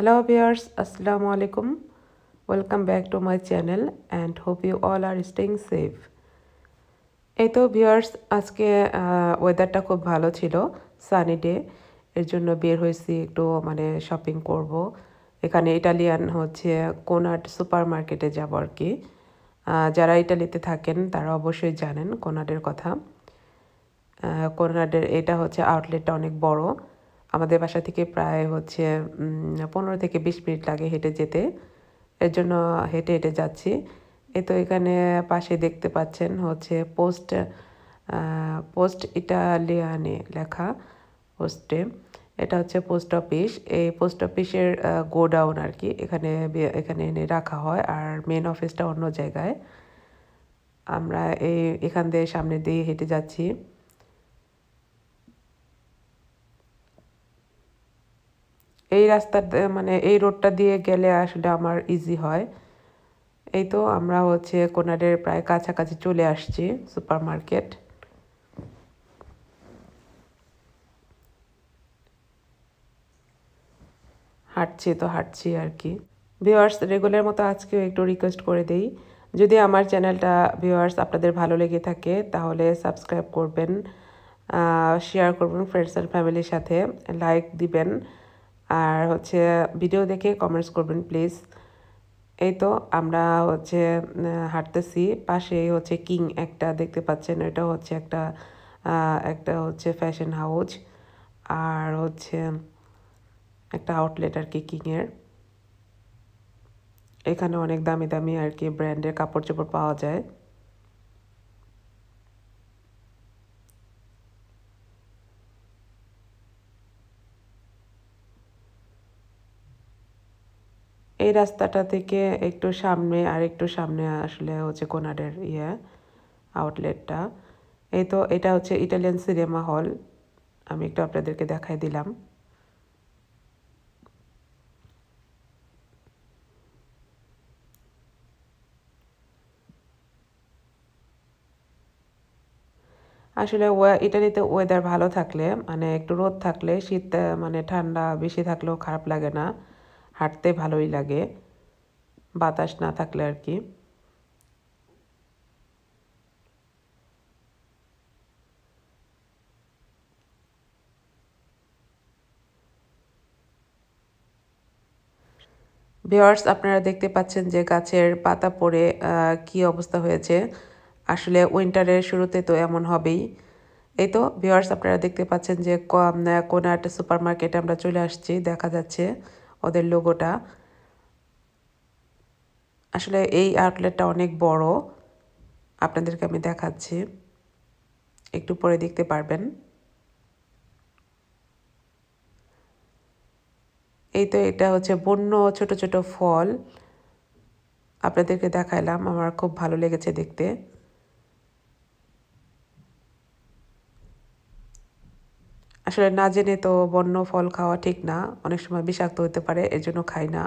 Hello viewers, Assalamu alaikum. Welcome back to my channel and hope you all are staying safe. এই তো viewers আজকে ওয়েদারটা খুব ভালো ছিল, সানি ডে। এর জন্য বের হয়েছি একটু শপিং করব। এখানে ইটালিয়ান কোনার্ড সুপার মার্কেটে যাব আর কি। যারা ইটালিতে থাকেন তারা অবশ্যই জানেন কোনার্ডের কথা। কোনার্ডের এটা আউটলেটটা অনেক বড়। আমাদের বাসা থেকে প্রায় 15 থেকে 20 মিনিট লাগে হেঁটে যেতে। এর জন্য হেঁটে হেঁটে যাচ্ছি। এই তো এখানে পাশে দেখতে পাচ্ছেন পোস্ট ইটালিয়ানে লেখা পোস্টে। এটা পোস্ট অফিস। এই পোস্ট অফিসের গোডাউন আর কি, এখানে এনে রাখা হয়, আর মেন অফিসটা অন্য জায়গায়। আমরা এখান দিয়ে সামনে দিয়ে হেঁটে যাচ্ছি। এই রাস্তাটা এই রোডটা দিয়ে গেলে আসলে আমার ইজি হয়। এই তো আমরা কোনারের প্রায় কাছাকাছি চলে আসছি সুপার মার্কেট। হাঁটছি আর কি। ভিউয়ার্স রেগুলার মতো আজকেও একটু রিকোয়েস্ট করে দেই, যদি আমার চ্যানেলটা ভিউয়ার্স আপনাদের ভালো লেগে থাকে তাহলে সাবস্ক্রাইব করবেন, শেয়ার করবেন ফ্রেন্ডস অ্যান্ড ফ্যামিলির সাথে, লাইক দিবেন, আর ভিডিও দেখে কমেন্টস করবেন প্লিজ। এই তো আমরা হাঁটতেছি। পাশেই কিং একটা দেখতে পাচ্ছেন, এটা একটা ফ্যাশন হাউস, আর একটা আউটলেট আর কি কিংয়ের। এখানে অনেক দামি দামি আর কি ব্র্যান্ডের কাপড় চোপড় পাওয়া যায়। এই রাস্তাটা থেকে একটু সামনে আসলে কোনারের আউটলেটটা। এই তো এটা ইটালিয়ান সিনেমা হল। আমি একটু আপনাদেরকে দেখাই দিলাম। আসলে ইটালিতে ওয়েদার ভালো থাকলে একটু রোদ থাকলে শীত ঠান্ডা বেশি থাকলেও খারাপ লাগে না, হাঁটতে ভালোই লাগে, বাতাস না থাকলে আর কি। ভিউয়ার্স আপনারা দেখতে পাচ্ছেন যে গাছের পাতা পড়ে কি অবস্থা হয়েছে। আসলে উইন্টারের শুরুতে তো এমন হবেই। এই তো ভিউয়ার্স আপনারা দেখতে পাচ্ছেন যে কোন একটা সুপার মার্কেটে আমরা চলে আসছি, দেখা যাচ্ছে ওদের লোগোটা। আসলে এই আউটলেটটা অনেক বড়, আপনাদেরকে আমি দেখাচ্ছি, একটু পরে দেখতে পারবেন। এই তো এটা বন্য ছোট ছোট ফল, আপনাদেরকে দেখাইলাম, আমার খুব ভালো লেগেছে দেখতে। আসলে না জেনে তো বন্য ফল খাওয়া ঠিক না, অনেক সময় বিষাক্ত হতে পারে, এর জন্য খাই না।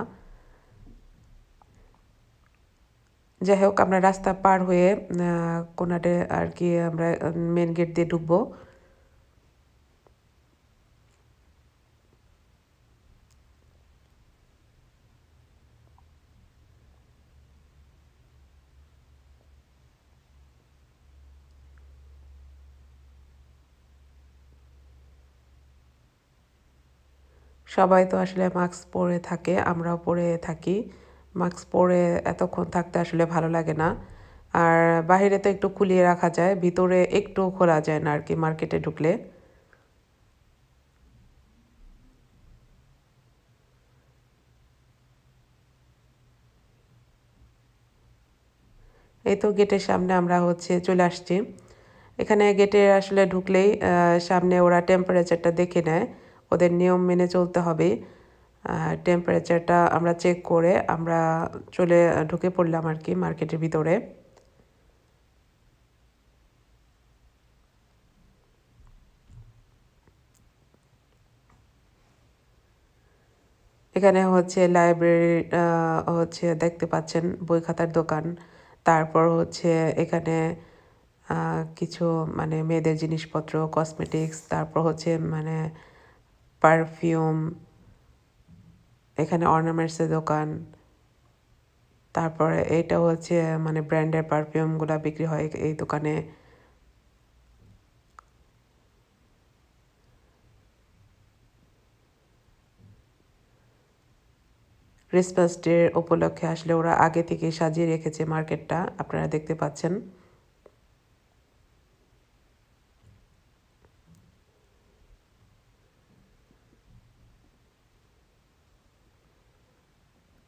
যাই হোক আমরা রাস্তা পার হয়ে কোনাটে আর কি আমরা মেন গেট দিয়ে ঢুকবো। সবাই তো আসলে মাস্ক পরে থাকে, আমরাও পরে থাকি। মাস্ক পরে এতক্ষণ থাকতে আসলে ভালো লাগে না। আর বাহিরে তো একটু খুলিয়ে রাখা যায়, ভিতরে একটু খোলা যায় না আর কি মার্কেটে ঢুকলে। এই তো গেটের সামনে আমরা চলে আসছি। এখানে গেটে আসলে ঢুকলেই সামনে ওরা টেম্পারেচারটা দেখে নেয়, ওদের নিয়ম মেনে চলতে হবে। টেম্পারেচারটা আমরা চেক করে আমরা ঢুকে পড়লাম আর কি মার্কেটের ভিতরে। এখানে লাইব্রেরি দেখতে পাচ্ছেন, বই খাতার দোকান। তারপর এখানে কিছু মেয়েদের জিনিসপত্র, কসমেটিক্স, তারপর পারফিউম, এখানে অর্নামেন্টসের দোকান, তারপরে এইটা হচ্ছে মানে ব্র্যান্ডের পারফিউমগুলো বিক্রি হয় এই দোকানে। ক্রিসমাস ডে উপলক্ষে আসলে ওরা আগে থেকে সাজিয়ে রেখেছে মার্কেটটা, আপনারা দেখতে পাচ্ছেন।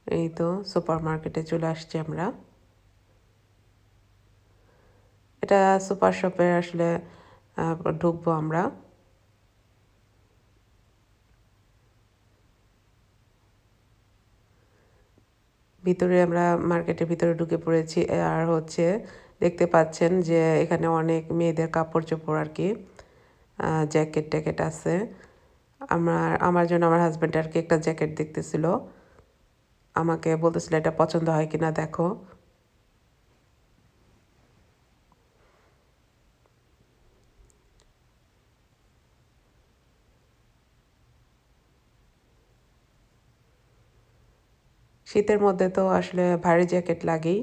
এই তো সুপার মার্কেটে চলে আসছি আমরা। এটা সুপার শপে আসলে ঢুকবো আমরা। ভিতরে আমরা মার্কেটের ভিতরে ঢুকে পড়েছি। আর হচ্ছে দেখতে পাচ্ছেন যে এখানে অনেক মেয়েদের কাপড় চোপড় আর কি, জ্যাকেট ট্যাকেট আছে। আমার জন্য আমার হাজব্যান্ড আর কি একটা জ্যাকেট দেখতেছিল, আমাকে বলতেছিল এটা পছন্দ হয় কিনা দেখো। শীতের মধ্যে তো আসলে ভারী জ্যাকেট লাগেই।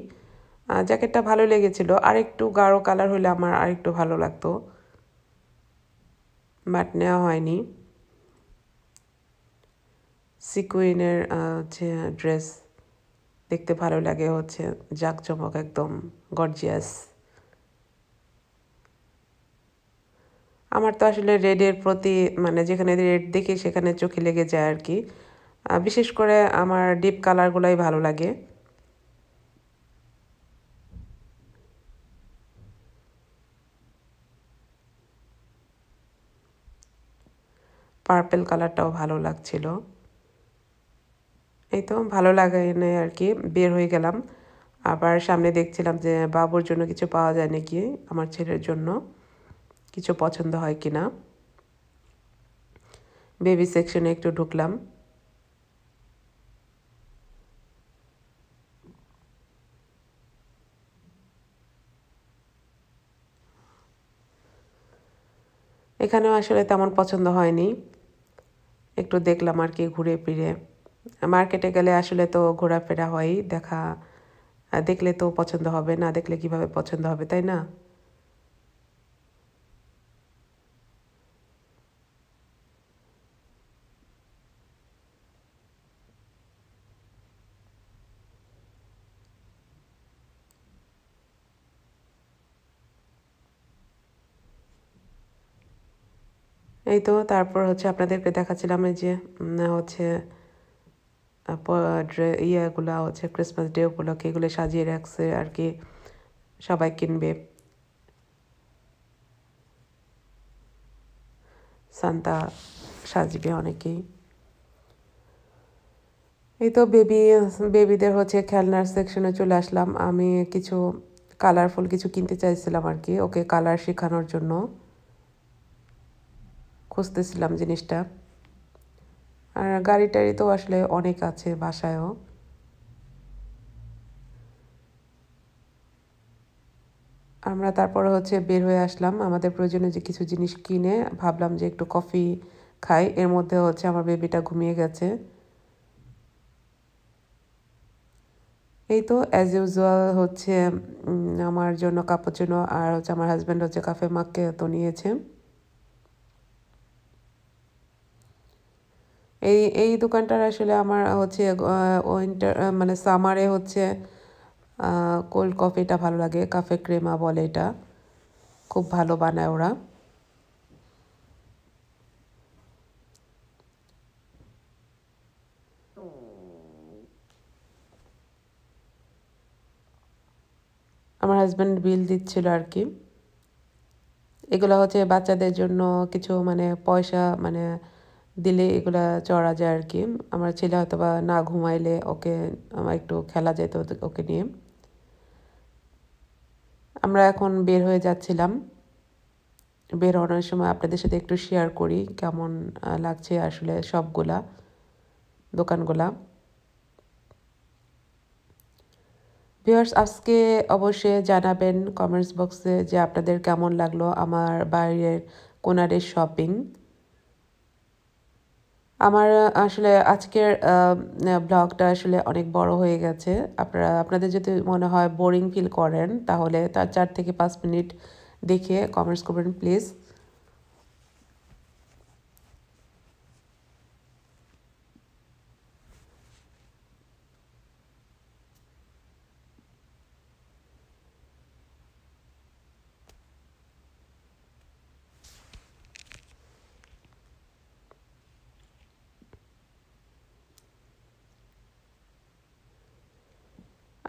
জ্যাকেটটা ভালো লেগেছিল, আর একটু গাঢ় কালার হলে আমার আরেকটু ভালো লাগতো, বাট নেওয়া হয়নি। সিকুইনের হচ্ছে ড্রেস দেখতে ভালো লাগে, হচ্ছে জাঁকজমক একদম গর্জিয়াস। আমার তো আসলে রেডের প্রতি মানে যেখানে রেড দেখি সেখানে চোখে লেগে যায় আর কি। বিশেষ করে আমার ডিপ কালারগুলোই ভালো লাগে। পার্পেল কালারটাও ভালো লাগছিল। এই তো ভালো লাগে নেই আর কি, বের হয়ে গেলাম। আবার সামনে দেখছিলাম যে বাবুর জন্য কিছু পাওয়া যায় নাকি, আমার ছেলের জন্য কিছু পছন্দ হয় কিনা। বেবি সেকশনে একটু ঢুকলাম। এখানেও আসলে তেমন পছন্দ হয়নি, একটু দেখলাম আর কি ঘুরে ফিরে। মার্কেটে গেলে আসলে তো ঘোরাফেরা হয়ই, দেখলে তো পছন্দ হবে, না দেখলে কিভাবে পছন্দ হবে, তাই না? এই তো তারপর হচ্ছে আপনাদেরকে দেখাচ্ছিলাম এই যে হচ্ছে ইয়েগুলা হচ্ছে ক্রিসমাস ডে উপলক্ষে এগুলো সাজিয়ে রাখছে আর কি, সবাই কিনবে। সান্তা সাজবে অনেকেই। এই তো বেবিদের হচ্ছে খেলনার সেকশনে চলে আসলাম। আমি কিছু কালারফুল কিছু কিনতে চাইছিলাম আর কি, ওকে কালার শেখানোর জন্য খুঁজতেছিলাম জিনিসটা। আর গাড়ি টাড়ি তো আসলে অনেক আছে বাসায়ও। আমরা তারপরে হচ্ছে বের হয়ে আসলাম আমাদের প্রয়োজনীয় যে কিছু জিনিস কিনে, ভাবলাম যে একটু কফি খাই। এর মধ্যে হচ্ছে আমার বেবিটা ঘুমিয়ে গেছে। এই তো অ্যাজ ইউজুয়াল হচ্ছে আমার জন্য কাপুচিনো, আর হচ্ছে আমার হাজব্যান্ড হচ্ছে কাফে মাক্কে তো নিয়েছে। এই দোকানটার আসলে আমার হচ্ছে উইন্টার মানে সামারে হচ্ছে কোল্ড কফিটা ভালো লাগে, কাফে ক্রেমা বলে এটা, খুব ভালো বানায় ওরা। আমার হাজব্যান্ড বিল দিচ্ছিল আর কি। এগুলো হচ্ছে বাচ্চাদের জন্য কিছু মানে পয়সা মানে দিলে এগুলা চড়া যায় আর কি। আমার ছেলে হয়তো বা না ঘুমাইলে ওকে আমার একটু খেলা যেত ওকে নিয়ে। আমরা এখন বের হয়ে যাচ্ছিলাম। বের হওয়ার সময় আপনাদের সাথে একটু শেয়ার করি কেমন লাগছে আসলে সবগুলা দোকানগুলা। ভিউয়ার্স আজকে অবশ্যই জানাবেন কমেন্টস বক্সে যে আপনাদের কেমন লাগলো আমার বাইরের কোনারের শপিং। আমার আসলে আজকের ব্লগটা আসলে অনেক বড় হয়ে গেছে। আপনাদের যদি মনে হয় বোরিং ফিল করেন তাহলে তার 4 থেকে 5 মিনিট দেখে কমেন্টস করবেন প্লিজ।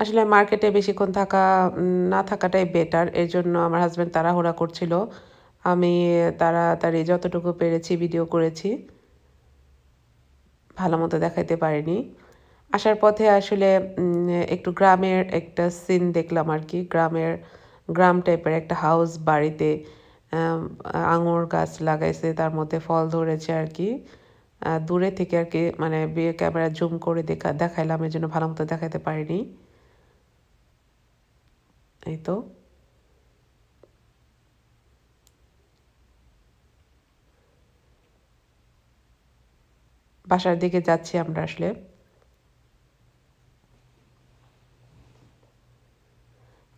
আসলে মার্কেটে বেশিক্ষণ না থাকাটাই বেটার। এর জন্য আমার হাসব্যান্ড তাড়াহুড়া করছিল। আমি তাড়াতাড়ি যতটুকু পেরেছি ভিডিও করেছি। ভালো মতো দেখাইতে পারিনি। আসার পথে আসলে একটু গ্রামের একটা সিন দেখলাম আর কি। গ্রাম টাইপের একটা হাউস বাড়িতে আঙুর গাছ লাগাইছে, তার মধ্যে ফল ধরেছে আর কি। দূরে থেকে আর কি মানে ক্যামেরা জুম করে দেখাইলাম, এই জন্য ভালো মতো দেখাতে পারিনি। এই তো বাসার দিকে যাচ্ছি আমরা আসলে।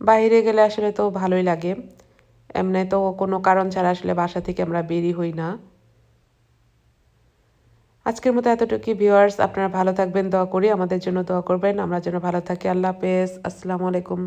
বাইরে গেলে আসলে তো ভালোই লাগে। এমনি তো কোনো কারণ ছাড়া আসলে বাসা থেকে আমরা বেরি হই না। আজকের মতো এতটুকুই ভিউয়ার্স, আপনারা ভালো থাকবেন, দোয়া করি আমাদের জন্য দোয়া করবেন, আমরা যেন ভালো থাকি। আল্লাহ হাফেজ, আসসালামু আলাইকুম।